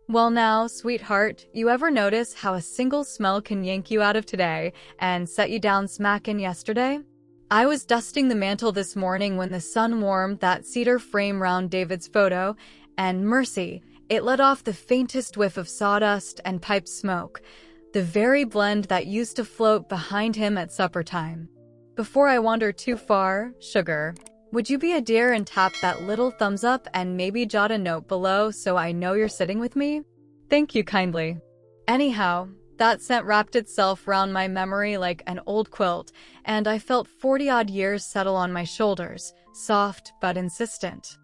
Well now, sweetheart, you ever notice how a single smell can yank you out of today and set you down smack in yesterday? I was dusting the mantel this morning when the sun warmed that cedar frame round David's photo, and mercy, it let off the faintest whiff of sawdust and pipe smoke, the very blend that used to float behind him at supper time. Before I wander too far, sugar, would you be a dear and tap that little thumbs up and maybe jot a note below so I know you're sitting with me? Thank you kindly. Anyhow, that scent wrapped itself round my memory like an old quilt, and I felt 40-odd years settle on my shoulders, soft but insistent.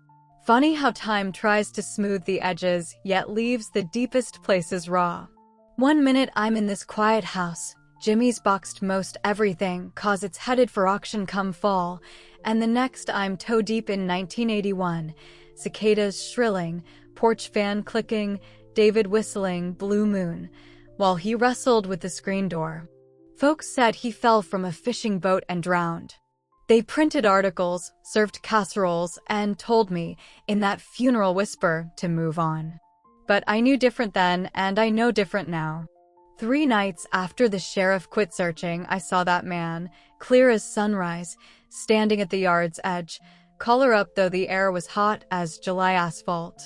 Funny how time tries to smooth the edges, yet leaves the deepest places raw. One minute I'm in this quiet house, Jimmy's boxed most everything 'cause it's headed for auction come fall, and the next I'm toe-deep in 1981, cicadas shrilling, porch fan clicking, David whistling Blue Moon, while he wrestled with the screen door. Folks said he fell from a fishing boat and drowned. They printed articles, served casseroles, and told me, in that funeral whisper, to move on. But I knew different then, and I know different now. 3 nights after the sheriff quit searching, I saw that man, clear as sunrise, standing at the yard's edge, collar up though the air was hot as July asphalt.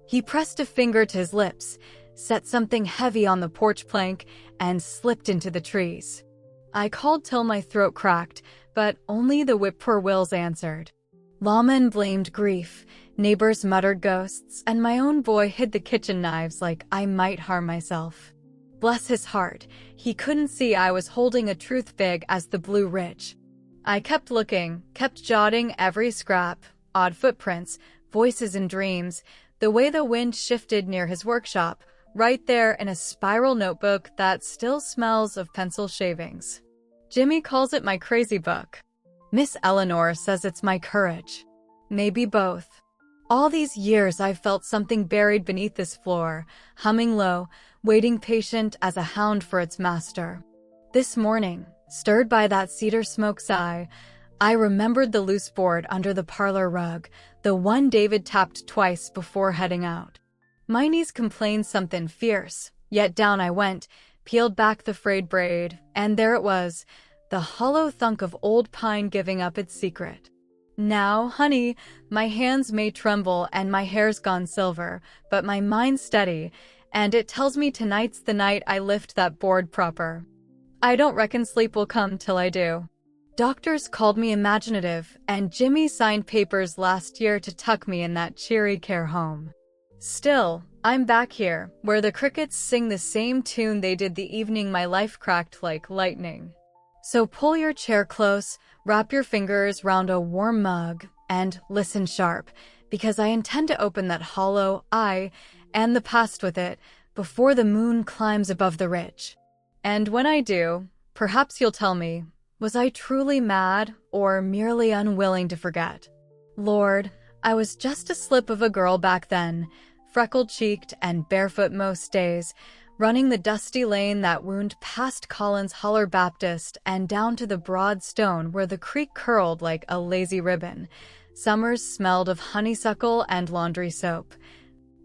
He pressed a finger to his lips, set something heavy on the porch plank, and slipped into the trees. I called till my throat cracked, but only the whippoorwills answered. Lawmen blamed grief, neighbors muttered ghosts, and my own boy hid the kitchen knives like I might harm myself. Bless his heart, he couldn't see I was holding a truth big as the Blue Ridge. I kept looking, kept jotting every scrap, odd footprints, voices and dreams, the way the wind shifted near his workshop, right there in a spiral notebook that still smells of pencil shavings. Jimmy calls it my crazy book. Miss Eleanor says it's my courage. Maybe both. All these years I've felt something buried beneath this floor, humming low, waiting patient as a hound for its master. This morning, stirred by that cedar smoke sigh, I remembered the loose board under the parlor rug, the one David tapped twice before heading out. My knees complained something fierce, yet down I went, peeled back the frayed braid, and there it was, the hollow thunk of old pine giving up its secret. Now, honey, my hands may tremble and my hair's gone silver, but my mind's steady, and it tells me tonight's the night I lift that board proper. I don't reckon sleep will come till I do. Doctors called me imaginative, and Jimmy signed papers last year to tuck me in that cheery care home. Still, I'm back here, where the crickets sing the same tune they did the evening my life cracked like lightning. So pull your chair close, wrap your fingers round a warm mug, and listen sharp, because I intend to open that hollow eye and the past with it before the moon climbs above the ridge. And when I do, perhaps you'll tell me, was I truly mad or merely unwilling to forget? Lord, I was just a slip of a girl back then, freckled-cheeked and barefoot most days, running the dusty lane that wound past Collins Holler Baptist and down to the broad stone where the creek curled like a lazy ribbon. Summers smelled of honeysuckle and laundry soap,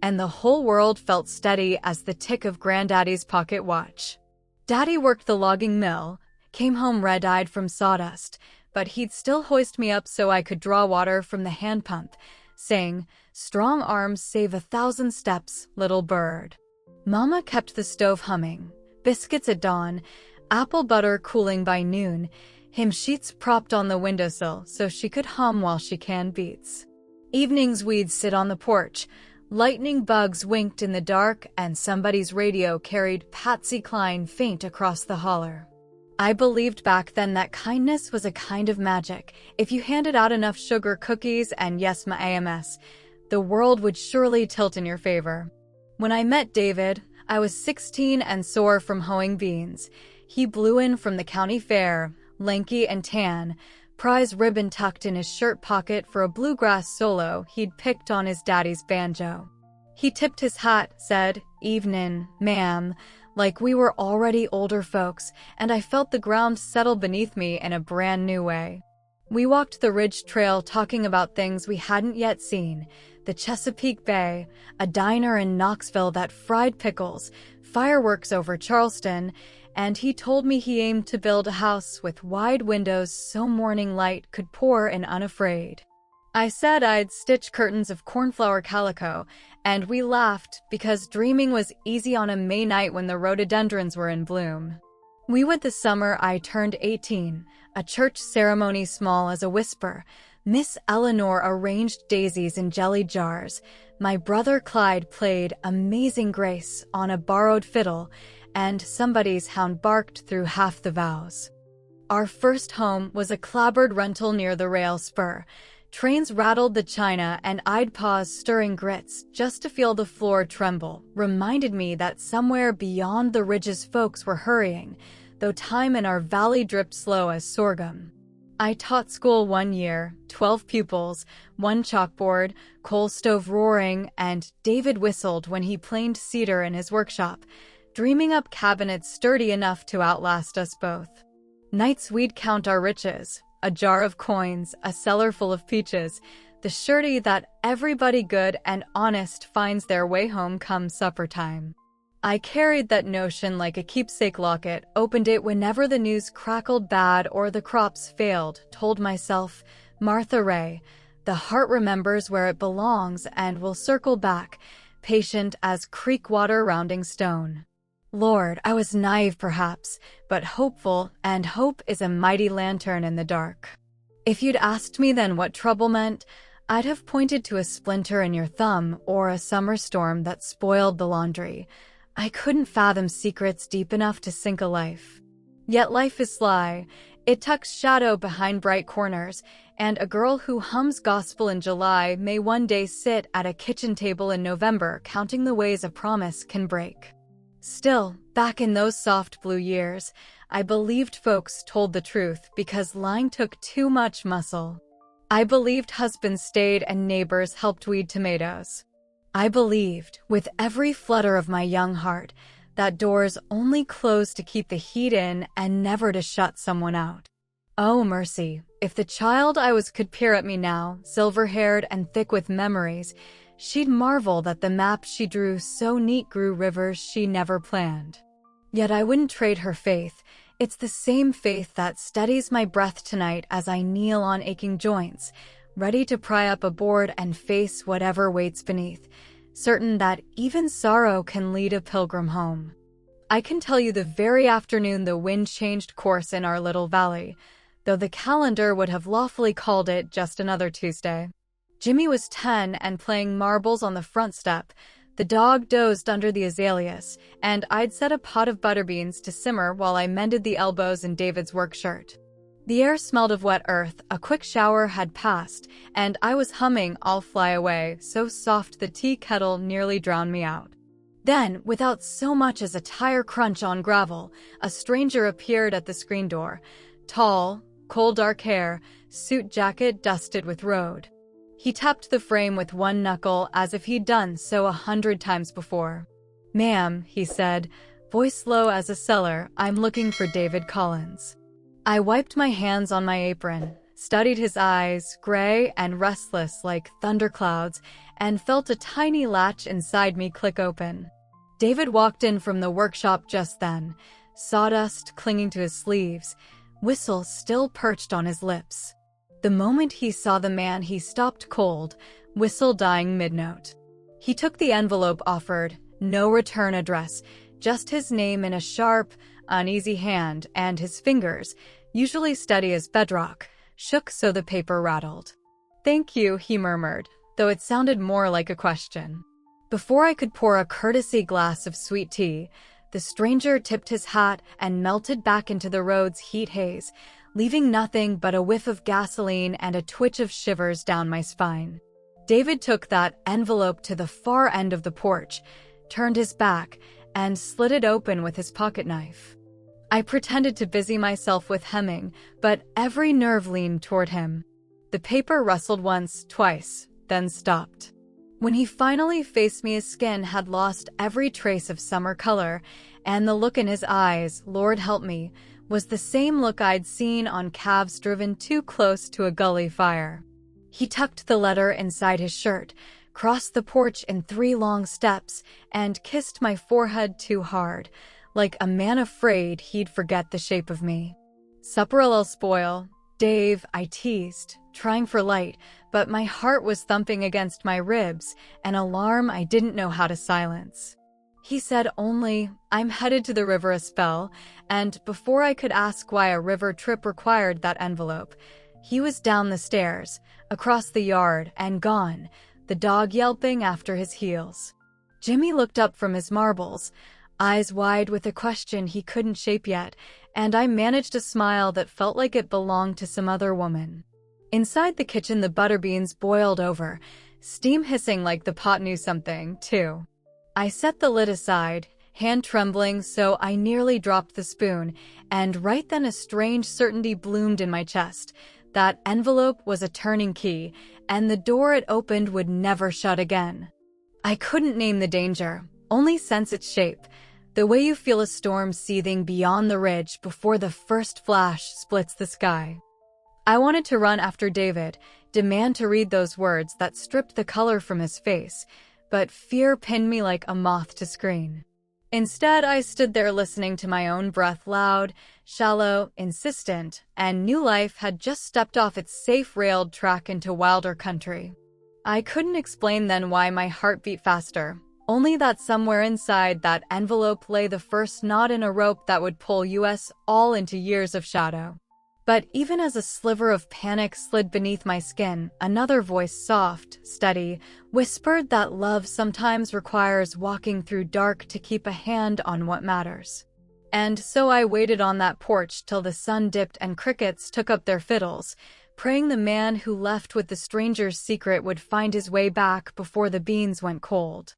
and the whole world felt steady as the tick of Granddaddy's pocket watch. Daddy worked the logging mill, came home red-eyed from sawdust, but he'd still hoist me up so I could draw water from the hand pump, saying, "Strong arms save 1,000 steps, little bird." Mama kept the stove humming, biscuits at dawn, apple butter cooling by noon, hymn sheets propped on the windowsill so she could hum while she canned beets. Evenings we'd sit on the porch, lightning bugs winked in the dark, and somebody's radio carried Patsy Cline faint across the holler. I believed back then that kindness was a kind of magic. If you handed out enough sugar cookies and yes my AMS, the world would surely tilt in your favor. When I met David, I was 16 and sore from hoeing beans. He blew in from the county fair, lanky and tan, prize ribbon tucked in his shirt pocket for a bluegrass solo he'd picked on his daddy's banjo. He tipped his hat, said, "Evenin', ma'am," like we were already older folks, and I felt the ground settle beneath me in a brand new way. We walked the ridge trail talking about things we hadn't yet seen, the Chesapeake Bay, a diner in Knoxville that fried pickles, fireworks over Charleston, and he told me he aimed to build a house with wide windows so morning light could pour in unafraid. I said I'd stitch curtains of cornflower calico, and we laughed because dreaming was easy on a May night when the rhododendrons were in bloom. We went the summer I turned 18, a church ceremony small as a whisper. Miss Eleanor arranged daisies in jelly jars. My brother Clyde played Amazing Grace on a borrowed fiddle, and somebody's hound barked through half the vows. Our first home was a clapboard rental near the rail spur. Trains rattled the china, and I'd pause stirring grits just to feel the floor tremble, reminded me that somewhere beyond the ridges folks were hurrying, though time in our valley dripped slow as sorghum. I taught school 1 year, 12 pupils, 1 chalkboard, coal stove roaring, and David whistled when he planed cedar in his workshop, dreaming up cabinets sturdy enough to outlast us both. Nights we'd count our riches, a jar of coins, a cellar full of peaches, the surety that everybody good and honest finds their way home come supper time. I carried that notion like a keepsake locket, opened it whenever the news crackled bad or the crops failed, told myself, Martha Ray, the heart remembers where it belongs and will circle back, patient as creek water rounding stone. Lord, I was naive perhaps, but hopeful, and hope is a mighty lantern in the dark. If you'd asked me then what trouble meant, I'd have pointed to a splinter in your thumb or a summer storm that spoiled the laundry. I couldn't fathom secrets deep enough to sink a life. Yet life is sly. It tucks shadow behind bright corners, and a girl who hums gospel in July may one day sit at a kitchen table in November counting the ways a promise can break. Still, back in those soft blue years, I believed folks told the truth because lying took too much muscle. I believed husbands stayed and neighbors helped weed tomatoes. I believed, with every flutter of my young heart, that doors only closed to keep the heat in and never to shut someone out. Oh, mercy, if the child I was could peer at me now, silver-haired and thick with memories, she'd marvel that the map she drew so neat grew rivers she never planned. Yet I wouldn't trade her faith. It's the same faith that steadies my breath tonight as I kneel on aching joints, ready to pry up a board and face whatever waits beneath, certain that even sorrow can lead a pilgrim home. I can tell you the very afternoon the wind changed course in our little valley, though the calendar would have lawfully called it just another Tuesday. Jimmy was 10 and playing marbles on the front step. The dog dozed under the azaleas, and I'd set a pot of butterbeans to simmer while I mended the elbows in David's work shirt. The air smelled of wet earth, a quick shower had passed, and I was humming I'll Fly Away, so soft the tea kettle nearly drowned me out. Then, without so much as a tire crunch on gravel, a stranger appeared at the screen door. Tall, coal dark hair, suit jacket dusted with road. He tapped the frame with one knuckle as if he'd done so 100 times before. "Ma'am," he said, voice low as a cellar, "I'm looking for David Collins." I wiped my hands on my apron, studied his eyes, gray and restless like thunderclouds, and felt a tiny latch inside me click open. David walked in from the workshop just then, sawdust clinging to his sleeves, whistle still perched on his lips. The moment he saw the man, he stopped cold, whistle dying mid-note. He took the envelope offered, no return address, just his name in a sharp, uneasy hand, and his fingers, usually steady as bedrock, shook so the paper rattled. "Thank you," he murmured, though it sounded more like a question. Before I could pour a courtesy glass of sweet tea, the stranger tipped his hat and melted back into the road's heat haze, leaving nothing but a whiff of gasoline and a twitch of shivers down my spine. David took that envelope to the far end of the porch, turned his back, and slit it open with his pocket knife. I pretended to busy myself with hemming, but every nerve leaned toward him. The paper rustled once, twice, then stopped. When he finally faced me, his skin had lost every trace of summer color, and the look in his eyes, Lord help me, was the same look I'd seen on calves driven too close to a gully fire. He tucked the letter inside his shirt, crossed the porch in 3 long steps, and kissed my forehead too hard, like a man afraid he'd forget the shape of me. "Supper'll spoil, Dave," I teased, trying for light, but my heart was thumping against my ribs, an alarm I didn't know how to silence. He said only, "I'm headed to the river a spell," and before I could ask why a river trip required that envelope, he was down the stairs, across the yard, and gone, the dog yelping after his heels. Jimmy looked up from his marbles, eyes wide with a question he couldn't shape yet, and I managed a smile that felt like it belonged to some other woman. Inside the kitchen, the butter beans boiled over, steam hissing like the pot knew something, too. I set the lid aside, hand trembling so I nearly dropped the spoon, and right then a strange certainty bloomed in my chest. That envelope was a turning key, and the door it opened would never shut again. I couldn't name the danger, only sense its shape, the way you feel a storm seething beyond the ridge before the first flash splits the sky. I wanted to run after David, demand to read those words that stripped the color from his face, but fear pinned me like a moth to screen. Instead, I stood there listening to my own breath, loud, shallow, insistent, and knew life had just stepped off its safe-railed track into wilder country. I couldn't explain then why my heart beat faster, only that somewhere inside that envelope lay the first knot in a rope that would pull us all into years of shadow. But even as a sliver of panic slid beneath my skin, another voice, soft, steady, whispered that love sometimes requires walking through dark to keep a hand on what matters. And so I waited on that porch till the sun dipped and crickets took up their fiddles, praying the man who left with the stranger's secret would find his way back before the beans went cold.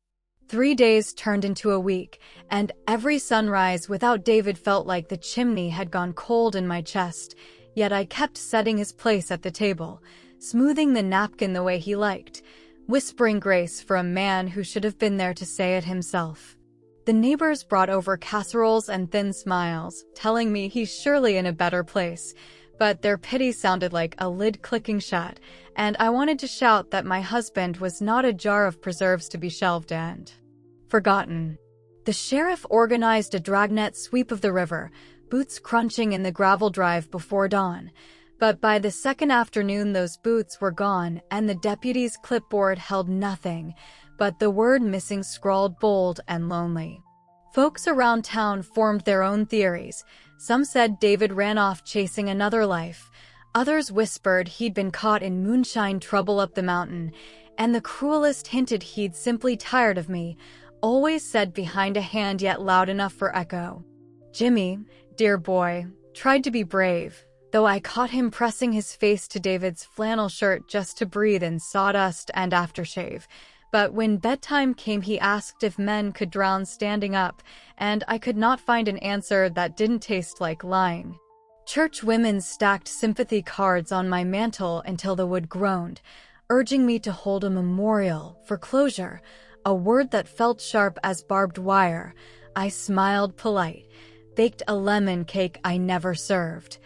3 days turned into a week, and every sunrise without David felt like the chimney had gone cold in my chest, yet I kept setting his place at the table, smoothing the napkin the way he liked, whispering grace for a man who should have been there to say it himself. The neighbors brought over casseroles and thin smiles, telling me he's surely in a better place, but their pity sounded like a lid clicking shut, and I wanted to shout that my husband was not a jar of preserves to be shelved and forgotten. The sheriff organized a dragnet sweep of the river, boots crunching in the gravel drive before dawn, but by the second afternoon those boots were gone and the deputy's clipboard held nothing but the word missing scrawled bold and lonely. Folks around town formed their own theories. Some said David ran off chasing another life. Others whispered he'd been caught in moonshine trouble up the mountain, and the cruelest hinted he'd simply tired of me, always said behind a hand yet loud enough for echo. Jimmy, dear boy, tried to be brave, though I caught him pressing his face to David's flannel shirt just to breathe in sawdust and aftershave. But when bedtime came he asked if men could drown standing up, and I could not find an answer that didn't taste like lying. Church women stacked sympathy cards on my mantle until the wood groaned, urging me to hold a memorial for closure, a word that felt sharp as barbed wire. I smiled polite, baked a lemon cake I never served,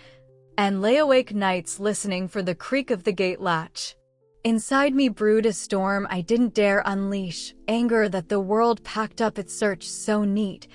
and lay awake nights listening for the creak of the gate latch. Inside me brewed a storm I didn't dare unleash, anger that the world packed up its search so neat,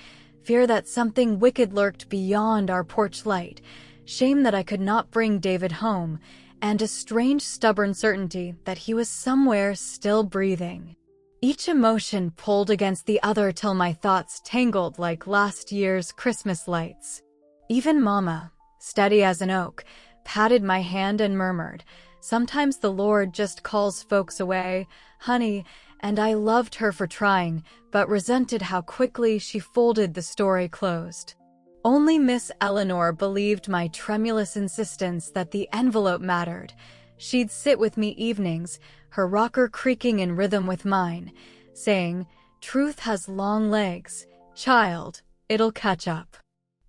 fear that something wicked lurked beyond our porch light, shame that I could not bring David home, and a strange stubborn certainty that he was somewhere still breathing. Each emotion pulled against the other till my thoughts tangled like last year's Christmas lights. Even Mama, steady as an oak, patted my hand and murmured, "Sometimes the Lord just calls folks away, honey," and I loved her for trying, but resented how quickly she folded the story closed. Only Miss Eleanor believed my tremulous insistence that the envelope mattered. She'd sit with me evenings, her rocker creaking in rhythm with mine, saying, "Truth has long legs, child, it'll catch up."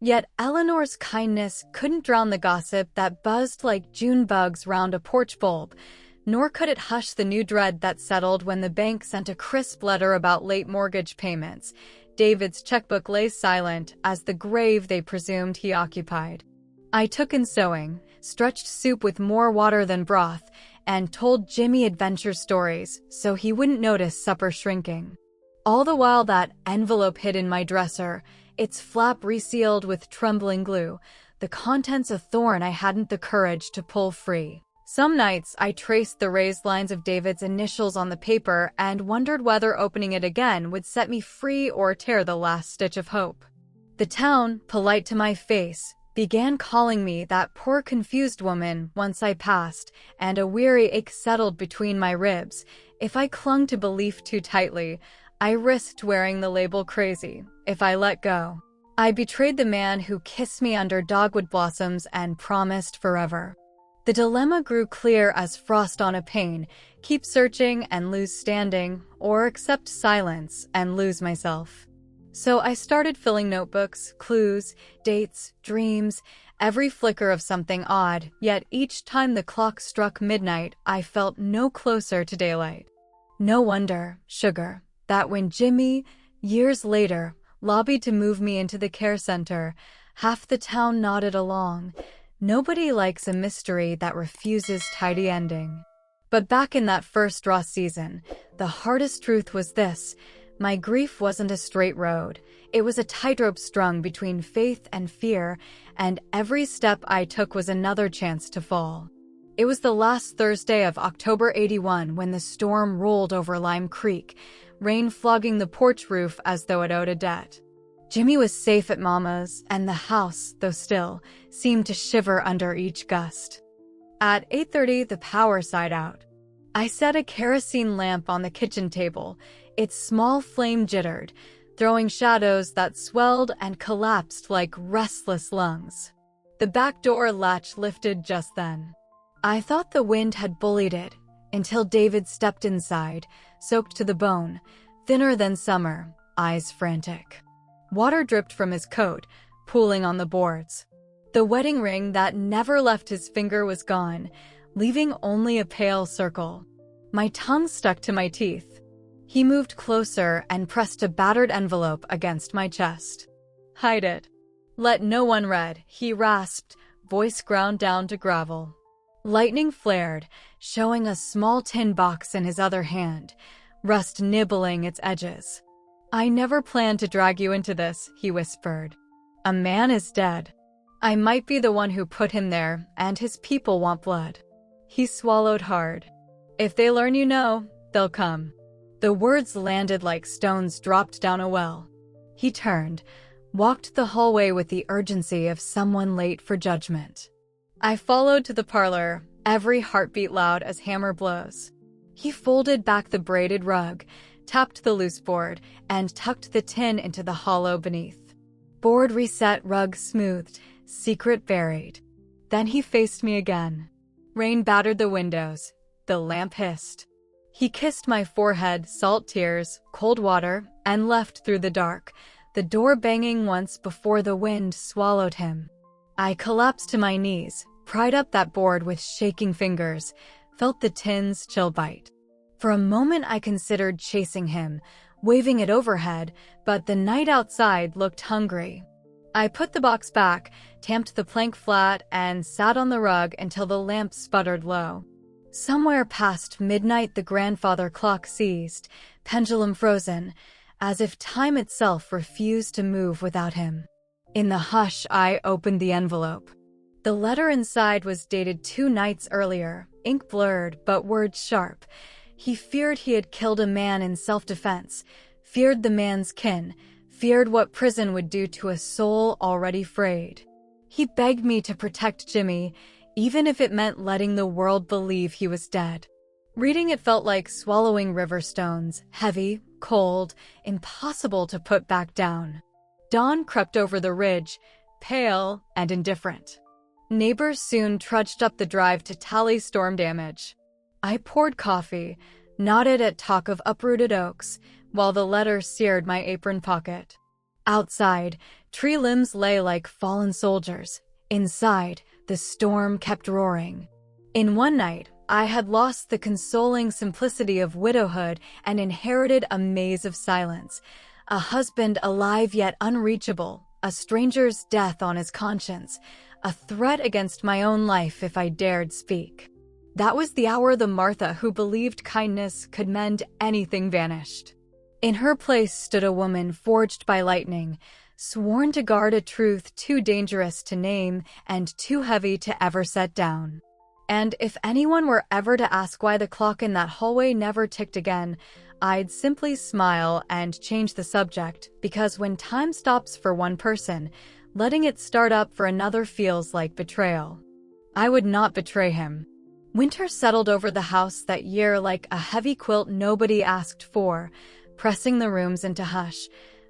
Yet Eleanor's kindness couldn't drown the gossip that buzzed like June bugs round a porch bulb, nor could it hush the new dread that settled when the bank sent a crisp letter about late mortgage payments. David's checkbook lay silent as the grave they presumed he occupied. I took in sewing, stretched soup with more water than broth, and told Jimmy adventure stories so he wouldn't notice supper shrinking. All the while that envelope hid in my dresser, its flap resealed with trembling glue, the contents a thorn I hadn't the courage to pull free. Some nights I traced the raised lines of David's initials on the paper and wondered whether opening it again would set me free or tear the last stitch of hope. The town, polite to my face, began calling me that poor confused woman once I passed, and a weary ache settled between my ribs. If I clung to belief too tightly, I risked wearing the label crazy. If I let go, I betrayed the man who kissed me under dogwood blossoms and promised forever. The dilemma grew clear as frost on a pane: keep searching and lose standing, or accept silence and lose myself. So I started filling notebooks, clues, dates, dreams, every flicker of something odd, yet each time the clock struck midnight, I felt no closer to daylight. No wonder, sugar, that when Jimmy, years later, lobbied to move me into the care center, half the town nodded along. Nobody likes a mystery that refuses tidy ending. But back in that first raw season, the hardest truth was this: my grief wasn't a straight road. It was a tightrope strung between faith and fear, and every step I took was another chance to fall. It was the last Thursday of October '81 when the storm rolled over Lime Creek, rain flogging the porch roof as though it owed a debt. Jimmy was safe at Mama's, and the house, though still, seemed to shiver under each gust. At 8:30, the power sighed out. I set a kerosene lamp on the kitchen table. Its small flame jittered, throwing shadows that swelled and collapsed like restless lungs. The back door latch lifted just then. I thought the wind had bullied it, until David stepped inside, soaked to the bone, thinner than summer, eyes frantic. Water dripped from his coat, pooling on the boards. The wedding ring that never left his finger was gone, leaving only a pale circle. My tongue stuck to my teeth. He moved closer and pressed a battered envelope against my chest. "Hide it. Let no one read," he rasped, voice ground down to gravel. Lightning flared, showing a small tin box in his other hand, rust nibbling its edges. "I never planned to drag you into this," he whispered. "A man is dead. I might be the one who put him there, and his people want blood." He swallowed hard. "If they learn you know, they'll come." The words landed like stones dropped down a well. He turned, walked the hallway with the urgency of someone late for judgment. I followed to the parlor, every heartbeat loud as hammer blows. He folded back the braided rug, tapped the loose board, and tucked the tin into the hollow beneath. Board reset, rug smoothed, secret buried. Then he faced me again. Rain battered the windows. The lamp hissed. He kissed my forehead, salt tears, cold water, and left through the dark, the door banging once before the wind swallowed him. I collapsed to my knees, pried up that board with shaking fingers, felt the tin's chill bite. For a moment I considered chasing him, waving it overhead, but the night outside looked hungry. I put the box back, tamped the plank flat, and sat on the rug until the lamp sputtered low. Somewhere past midnight the grandfather clock seized, pendulum frozen, as if time itself refused to move without him. In the hush, I opened the envelope. The letter inside was dated 2 nights earlier, ink blurred but words sharp. He feared he had killed a man in self-defense, feared the man's kin, feared what prison would do to a soul already frayed. He begged me to protect Jimmy, even if it meant letting the world believe he was dead. Reading it felt like swallowing river stones, heavy, cold, impossible to put back down. Dawn crept over the ridge, pale and indifferent. Neighbors soon trudged up the drive to tally storm damage. I poured coffee, nodded at talk of uprooted oaks, while the letter seared my apron pocket. Outside, tree limbs lay like fallen soldiers. Inside, the storm kept roaring. In one night, I had lost the consoling simplicity of widowhood and inherited a maze of silence. A husband alive yet unreachable, a stranger's death on his conscience, a threat against my own life if I dared speak. That was the hour the Martha who believed kindness could mend anything vanished. In her place stood a woman forged by lightning, sworn to guard a truth too dangerous to name and too heavy to ever set down. And if anyone were ever to ask why the clock in that hallway never ticked again, I'd simply smile and change the subject, because when time stops for one person, letting it start up for another feels like betrayal. I would not betray him. Winter settled over the house that year like a heavy quilt nobody asked for, pressing the rooms into hush.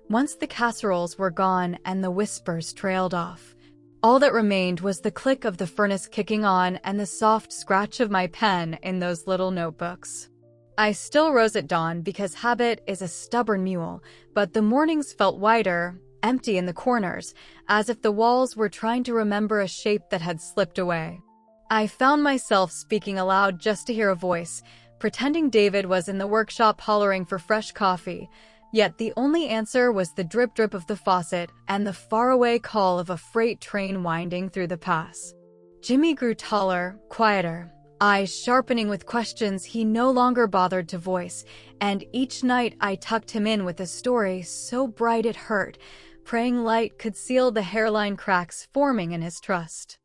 Once the casseroles were gone and the whispers trailed off, all that remained was the click of the furnace kicking on and the soft scratch of my pen in those little notebooks. I still rose at dawn because habit is a stubborn mule, but the mornings felt wider, empty in the corners, as if the walls were trying to remember a shape that had slipped away. I found myself speaking aloud just to hear a voice, pretending David was in the workshop hollering for fresh coffee. Yet the only answer was the drip-drip of the faucet and the faraway call of a freight train winding through the pass. Jimmy grew taller, quieter, eyes sharpening with questions he no longer bothered to voice, and each night I tucked him in with a story so bright it hurt, praying light could seal the hairline cracks forming in his trust.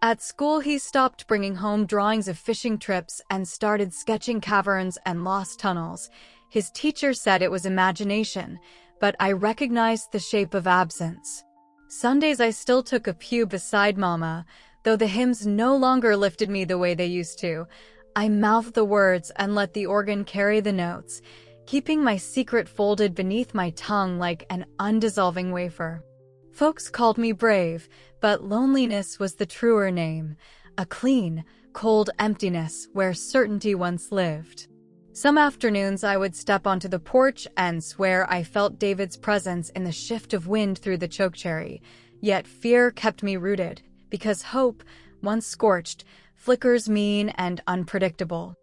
At school, he stopped bringing home drawings of fishing trips and started sketching caverns and lost tunnels. His teacher said it was imagination, but I recognized the shape of absence. Sundays I still took a pew beside Mama, though the hymns no longer lifted me the way they used to. I mouthed the words and let the organ carry the notes, keeping my secret folded beneath my tongue like an undissolving wafer. Folks called me brave, but loneliness was the truer name, a clean, cold emptiness where certainty once lived. Some afternoons I would step onto the porch and swear I felt David's presence in the shift of wind through the chokecherry, yet fear kept me rooted, because hope, once scorched, flickers mean and unpredictable.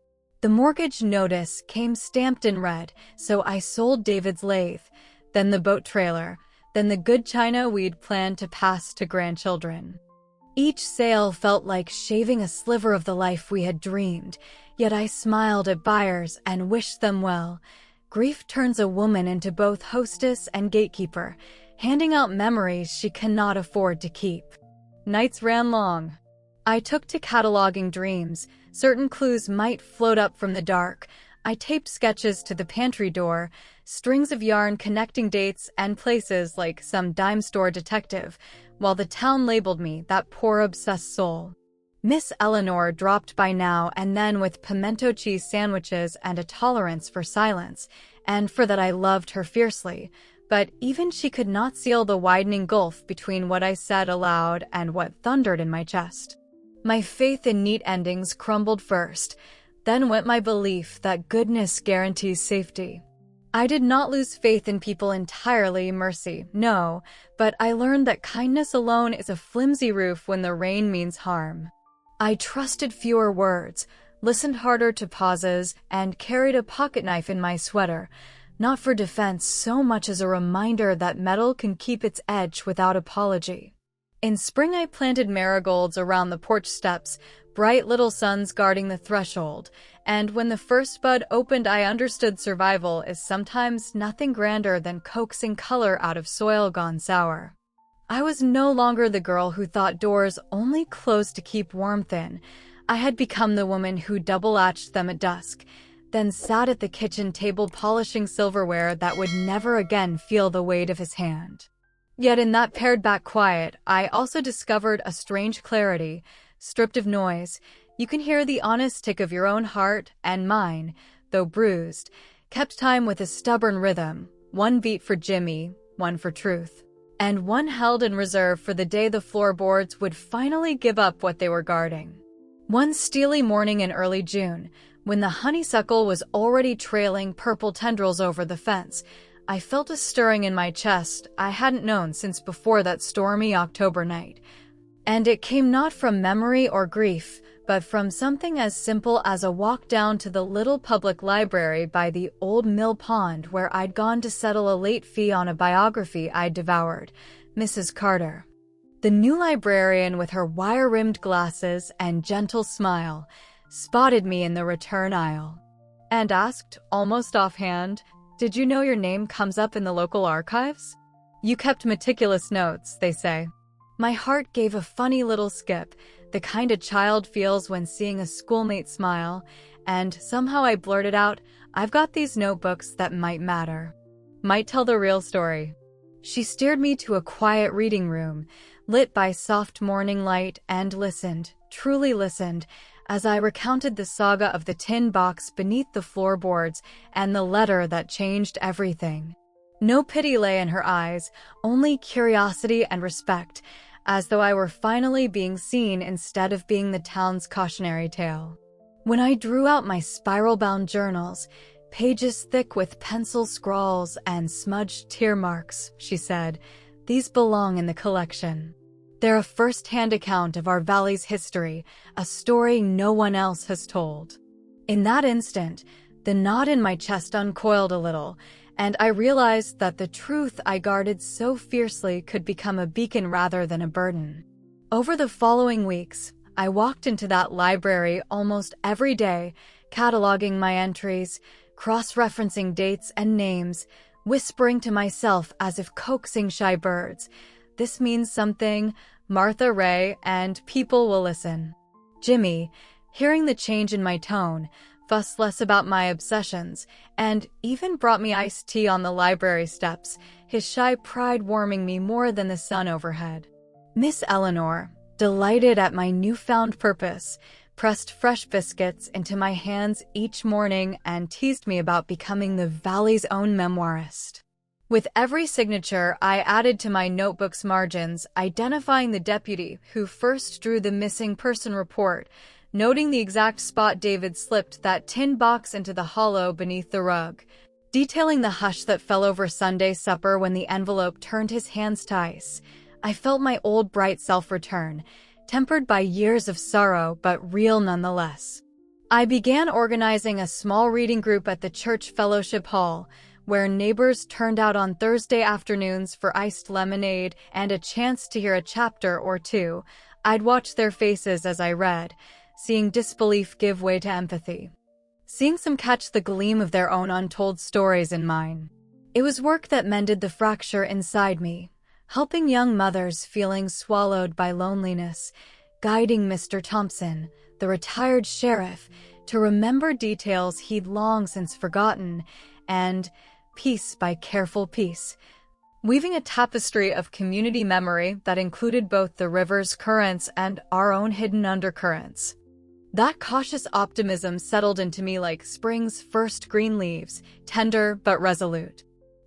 The mortgage notice came stamped in red, so I sold David's lathe, then the boat trailer, then the good china we'd planned to pass to grandchildren. Each sale felt like shaving a sliver of the life we had dreamed, yet I smiled at buyers and wished them well. Grief turns a woman into both hostess and gatekeeper, handing out memories she cannot afford to keep. Nights ran long. I took to cataloging dreams. Certain clues might float up from the dark. I taped sketches to the pantry door, strings of yarn connecting dates and places like some dime store detective, while the town labeled me that poor obsessed soul. Miss Eleanor dropped by now and then with pimento cheese sandwiches and a tolerance for silence, and for that I loved her fiercely, but even she could not seal the widening gulf between what I said aloud and what thundered in my chest. My faith in neat endings crumbled first, then went my belief that goodness guarantees safety. I did not lose faith in people entirely, mercy, no, but I learned that kindness alone is a flimsy roof when the rain means harm. I trusted fewer words, listened harder to pauses, and carried a pocketknife in my sweater, not for defense so much as a reminder that metal can keep its edge without apology. In spring I planted marigolds around the porch steps, bright little suns guarding the threshold, and when the first bud opened I understood survival is sometimes nothing grander than coaxing color out of soil gone sour. I was no longer the girl who thought doors only closed to keep warmth in. I had become the woman who double-latched them at dusk, then sat at the kitchen table polishing silverware that would never again feel the weight of his hand. Yet in that pared-back quiet, I also discovered a strange clarity. Stripped of noise, you can hear the honest tick of your own heart, and mine, though bruised, kept time with a stubborn rhythm, one beat for Jimmy, one for truth, and one held in reserve for the day the floorboards would finally give up what they were guarding. One steely morning in early June, when the honeysuckle was already trailing purple tendrils over the fence, I felt a stirring in my chest I hadn't known since before that stormy October night. And it came not from memory or grief, but from something as simple as a walk down to the little public library by the old mill pond where I'd gone to settle a late fee on a biography I'd devoured, Mrs. Carter. The new librarian with her wire-rimmed glasses and gentle smile, spotted me in the return aisle, and asked, almost offhand, "Did you know your name comes up in the local archives? You kept meticulous notes," they say. My heart gave a funny little skip, the kind a child feels when seeing a schoolmate smile, and somehow I blurted out, "I've got these notebooks that might matter. Might tell the real story." She steered me to a quiet reading room, lit by soft morning light, and listened, truly listened, as I recounted the saga of the tin box beneath the floorboards and the letter that changed everything. No pity lay in her eyes, only curiosity and respect, as though I were finally being seen instead of being the town's cautionary tale. When I drew out my spiral-bound journals, pages thick with pencil scrawls and smudged tear marks, she said, "These belong in the collection. They're a first-hand account of our valley's history, a story no one else has told." In that instant, the knot in my chest uncoiled a little, and I realized that the truth I guarded so fiercely could become a beacon rather than a burden. Over the following weeks, I walked into that library almost every day, cataloging my entries, cross-referencing dates and names, whispering to myself as if coaxing shy birds, "This means something, Martha Ray, and people will listen." Jimmy, hearing the change in my tone, fussed less about my obsessions, and even brought me iced tea on the library steps, his shy pride warming me more than the sun overhead. Miss Eleanor, delighted at my newfound purpose, pressed fresh biscuits into my hands each morning and teased me about becoming the valley's own memoirist. With every signature, I added to my notebook's margins, identifying the deputy who first drew the missing person report, noting the exact spot David slipped that tin box into the hollow beneath the rug, detailing the hush that fell over Sunday supper when the envelope turned his hands to ice. I felt my old bright self return, tempered by years of sorrow but real nonetheless. I began organizing a small reading group at the church fellowship hall, where neighbors turned out on Thursday afternoons for iced lemonade and a chance to hear a chapter or two. I'd watch their faces as I read, seeing disbelief give way to empathy, seeing some catch the gleam of their own untold stories in mine. It was work that mended the fracture inside me, helping young mothers feeling swallowed by loneliness, guiding Mr. Thompson, the retired sheriff, to remember details he'd long since forgotten, and, piece by careful piece, weaving a tapestry of community memory that included both the river's currents and our own hidden undercurrents. That cautious optimism settled into me like spring's first green leaves, tender but resolute.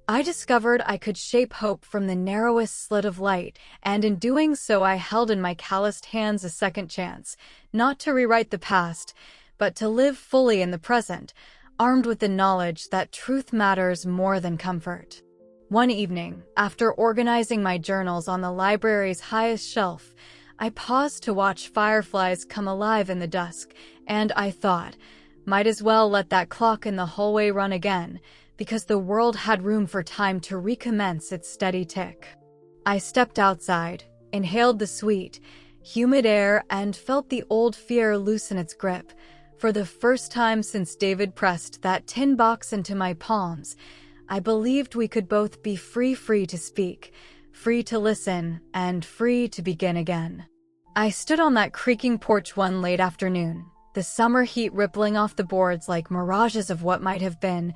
I discovered I could shape hope from the narrowest slit of light, and in doing so I held in my calloused hands a second chance, not to rewrite the past, but to live fully in the present, armed with the knowledge that truth matters more than comfort. One evening, after organizing my journals on the library's highest shelf, I paused to watch fireflies come alive in the dusk, and I thought, might as well let that clock in the hallway run again, because the world had room for time to recommence its steady tick. I stepped outside, inhaled the sweet, humid air, and felt the old fear loosen its grip. For the first time since David pressed that tin box into my palms, I believed we could both be free to speak, free to listen, and free to begin again. I stood on that creaking porch one late afternoon, the summer heat rippling off the boards like mirages of what might have been,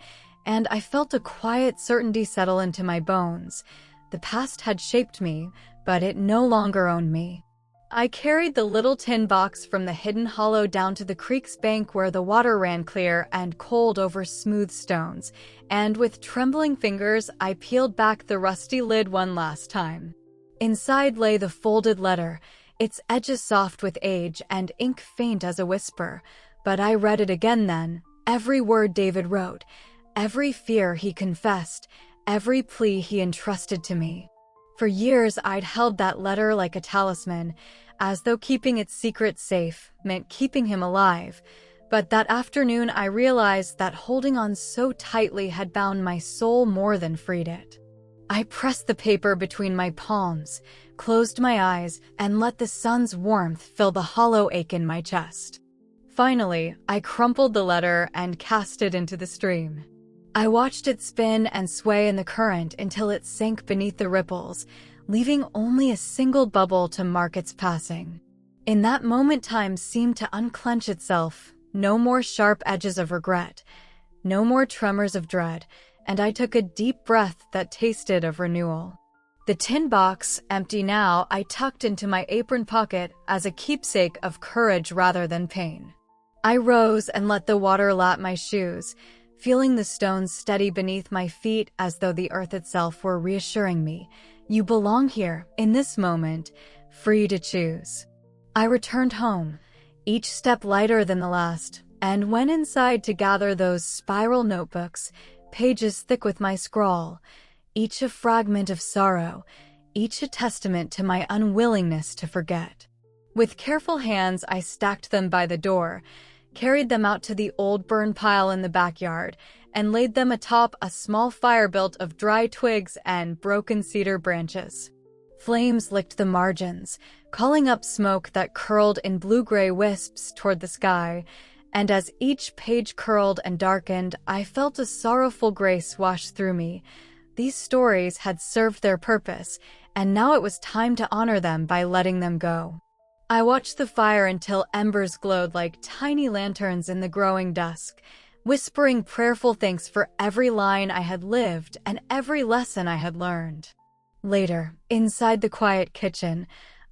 and I felt a quiet certainty settle into my bones. The past had shaped me, but it no longer owned me. I carried the little tin box from the hidden hollow down to the creek's bank where the water ran clear and cold over smooth stones, and with trembling fingers I peeled back the rusty lid one last time. Inside lay the folded letter, its edges soft with age and ink faint as a whisper, but I read it again then, every word David wrote, every fear he confessed, every plea he entrusted to me. For years I'd held that letter like a talisman, as though keeping its secret safe meant keeping him alive, but that afternoon I realized that holding on so tightly had bound my soul more than freed it. I pressed the paper between my palms, closed my eyes, and let the sun's warmth fill the hollow ache in my chest. Finally, I crumpled the letter and cast it into the stream. I watched it spin and sway in the current until it sank beneath the ripples, leaving only a single bubble to mark its passing. In that moment, time seemed to unclench itself. No more sharp edges of regret, no more tremors of dread, and I took a deep breath that tasted of renewal. The tin box, empty now, I tucked into my apron pocket as a keepsake of courage rather than pain. I rose and let the water lap my shoes, feeling the stones steady beneath my feet as though the earth itself were reassuring me, "You belong here, in this moment, free to choose." I returned home, each step lighter than the last, and went inside to gather those spiral notebooks, pages thick with my scrawl, each a fragment of sorrow, each a testament to my unwillingness to forget. With careful hands, I stacked them by the door, carried them out to the old burn pile in the backyard, and laid them atop a small fire built of dry twigs and broken cedar branches. Flames licked the margins, calling up smoke that curled in blue-gray wisps toward the sky, and as each page curled and darkened, I felt a sorrowful grace wash through me. These stories had served their purpose, and now it was time to honor them by letting them go. I watched the fire until embers glowed like tiny lanterns in the growing dusk, whispering prayerful thanks for every line I had lived and every lesson I had learned. Later, inside the quiet kitchen,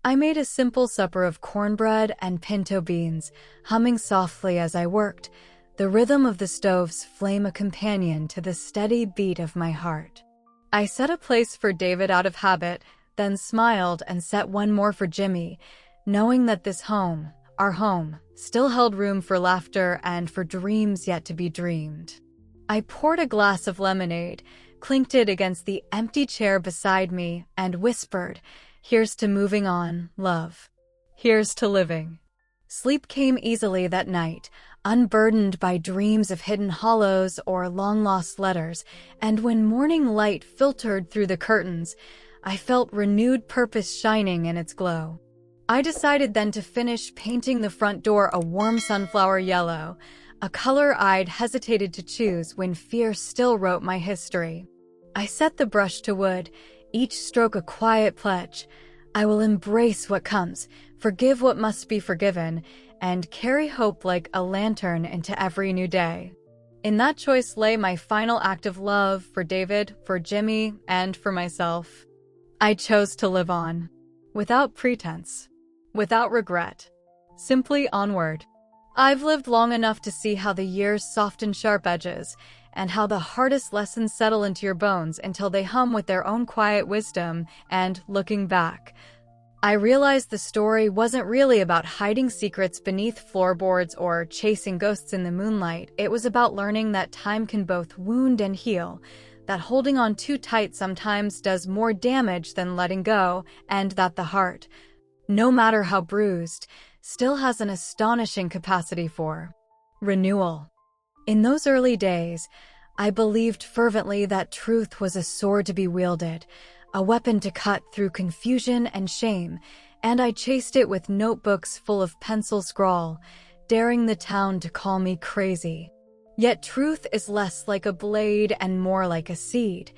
I made a simple supper of cornbread and pinto beans, humming softly as I worked, the rhythm of the stove's flame a companion to the steady beat of my heart. I set a place for David out of habit, then smiled and set one more for Jimmy, knowing that this home, our home, still held room for laughter and for dreams yet to be dreamed. I poured a glass of lemonade, clinked it against the empty chair beside me, and whispered, "Here's to moving on, love. Here's to living." Sleep came easily that night, unburdened by dreams of hidden hollows or long-lost letters, and when morning light filtered through the curtains, I felt renewed purpose shining in its glow. I decided then to finish painting the front door a warm sunflower yellow, a color I'd hesitated to choose when fear still wrote my history. I set the brush to wood, each stroke a quiet pledge. I will embrace what comes, forgive what must be forgiven, and carry hope like a lantern into every new day. In that choice lay my final act of love for David, for Jimmy, and for myself. I chose to live on, without pretense, without regret, simply onward. I've lived long enough to see how the years soften sharp edges, and how the hardest lessons settle into your bones until they hum with their own quiet wisdom, and looking back, I realized the story wasn't really about hiding secrets beneath floorboards or chasing ghosts in the moonlight. It was about learning that time can both wound and heal, that holding on too tight sometimes does more damage than letting go, and that the heart, no matter how bruised, still has an astonishing capacity for renewal. In those early days, I believed fervently that truth was a sword to be wielded, a weapon to cut through confusion and shame, and I chased it with notebooks full of pencil scrawl, daring the town to call me crazy. Yet truth is less like a blade and more like a seed,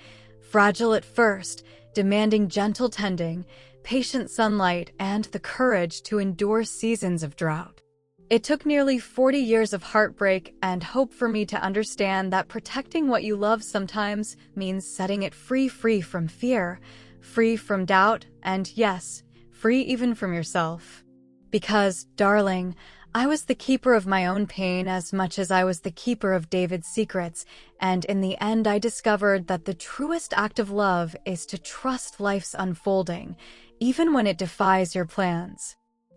fragile at first, demanding gentle tending, patient sunlight, and the courage to endure seasons of drought. It took nearly 40 years of heartbreak and hope for me to understand that protecting what you love sometimes means setting it free from fear, free from doubt, and yes, free even from yourself. Because, darling, I was the keeper of my own pain as much as I was the keeper of David's secrets, and in the end I discovered that the truest act of love is to trust life's unfolding, even when it defies your plans.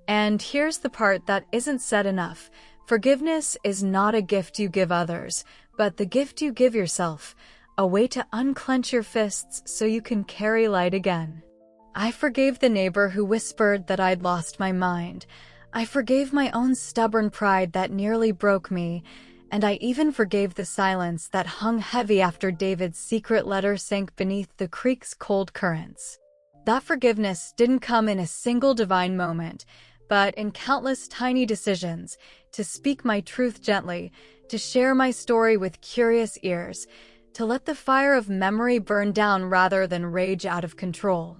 And here's the part that isn't said enough. Forgiveness is not a gift you give others, but the gift you give yourself, a way to unclench your fists so you can carry light again. I forgave the neighbor who whispered that I'd lost my mind. I forgave my own stubborn pride that nearly broke me, and I even forgave the silence that hung heavy after David's secret letter sank beneath the creek's cold currents. That forgiveness didn't come in a single divine moment, but in countless tiny decisions, to speak my truth gently, to share my story with curious ears, to let the fire of memory burn down rather than rage out of control.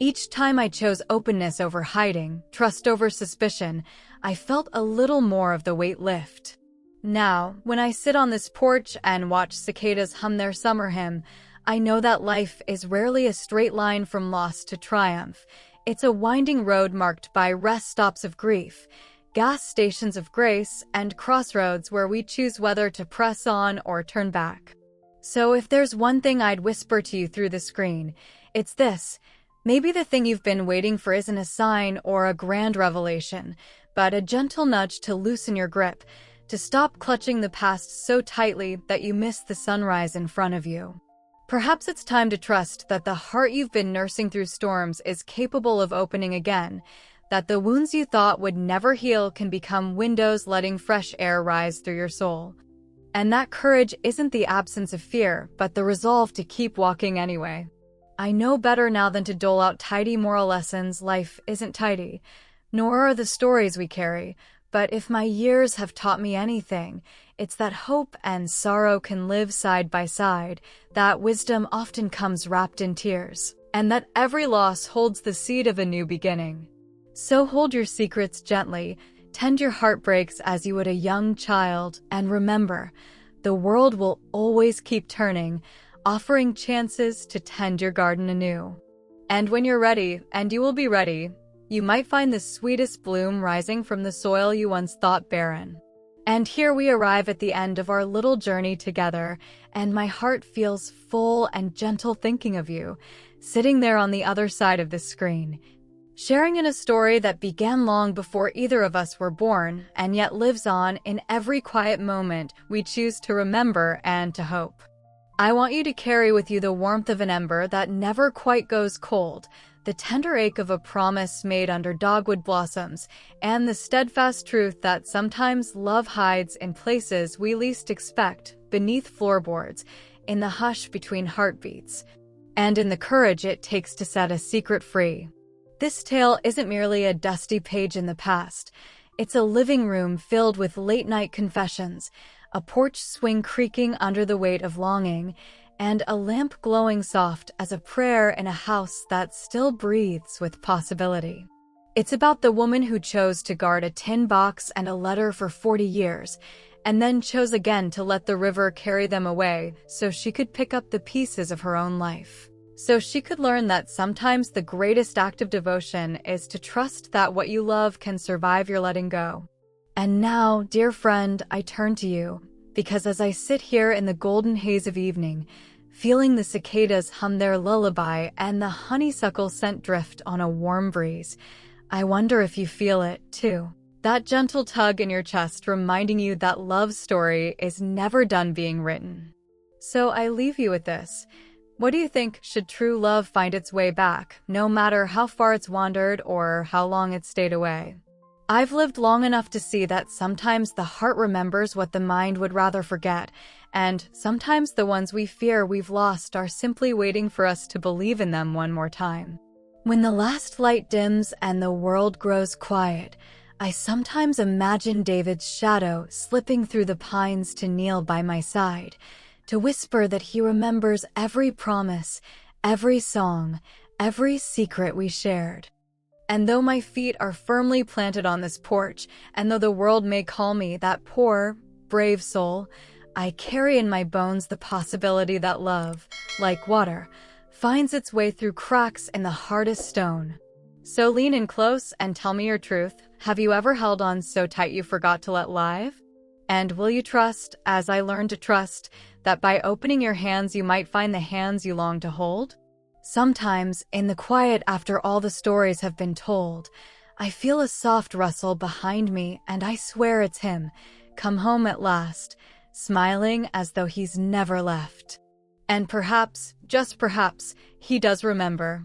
Each time I chose openness over hiding, trust over suspicion, I felt a little more of the weight lift. Now, when I sit on this porch and watch cicadas hum their summer hymn, I know that life is rarely a straight line from loss to triumph. It's a winding road marked by rest stops of grief, gas stations of grace, and crossroads where we choose whether to press on or turn back. So if there's one thing I'd whisper to you through the screen, it's this. Maybe the thing you've been waiting for isn't a sign or a grand revelation, but a gentle nudge to loosen your grip, to stop clutching the past so tightly that you miss the sunrise in front of you. Perhaps it's time to trust that the heart you've been nursing through storms is capable of opening again, that the wounds you thought would never heal can become windows letting fresh air rise through your soul. And that courage isn't the absence of fear, but the resolve to keep walking anyway. I know better now than to dole out tidy moral lessons. Life isn't tidy, nor are the stories we carry. But if my years have taught me anything, it's that hope and sorrow can live side by side, that wisdom often comes wrapped in tears, and that every loss holds the seed of a new beginning. So hold your secrets gently, tend your heartbreaks as you would a young child, and remember, the world will always keep turning, offering chances to tend your garden anew. And when you're ready, and you will be ready, you might find the sweetest bloom rising from the soil you once thought barren. And here we arrive at the end of our little journey together, and my heart feels full and gentle thinking of you, sitting there on the other side of the screen, sharing in a story that began long before either of us were born, and yet lives on in every quiet moment we choose to remember and to hope. I want you to carry with you the warmth of an ember that never quite goes cold, the tender ache of a promise made under dogwood blossoms, and the steadfast truth that sometimes love hides in places we least expect, beneath floorboards, in the hush between heartbeats, and in the courage it takes to set a secret free. This tale isn't merely a dusty page in the past. It's a living room filled with late-night confessions, a porch swing creaking under the weight of longing, and a lamp glowing soft as a prayer in a house that still breathes with possibility. It's about the woman who chose to guard a tin box and a letter for 40 years, and then chose again to let the river carry them away so she could pick up the pieces of her own life. So she could learn that sometimes the greatest act of devotion is to trust that what you love can survive your letting go. And now, dear friend, I turn to you, because as I sit here in the golden haze of evening, feeling the cicadas hum their lullaby and the honeysuckle scent drift on a warm breeze, I wonder if you feel it, too. That gentle tug in your chest reminding you that love's story is never done being written. So I leave you with this. What do you think? Should true love find its way back, no matter how far it's wandered or how long it's stayed away? I've lived long enough to see that sometimes the heart remembers what the mind would rather forget, and sometimes the ones we fear we've lost are simply waiting for us to believe in them one more time. When the last light dims and the world grows quiet, I sometimes imagine David's shadow slipping through the pines to kneel by my side, to whisper that he remembers every promise, every song, every secret we shared. And though my feet are firmly planted on this porch, and though the world may call me that poor, brave soul, I carry in my bones the possibility that love, like water, finds its way through cracks in the hardest stone. So lean in close and tell me your truth. Have you ever held on so tight you forgot to let live? And will you trust, as I learned to trust, that by opening your hands you might find the hands you long to hold? Sometimes, in the quiet after all the stories have been told, I feel a soft rustle behind me and I swear it's him, come home at last, smiling as though he's never left. And perhaps, just perhaps, he does remember.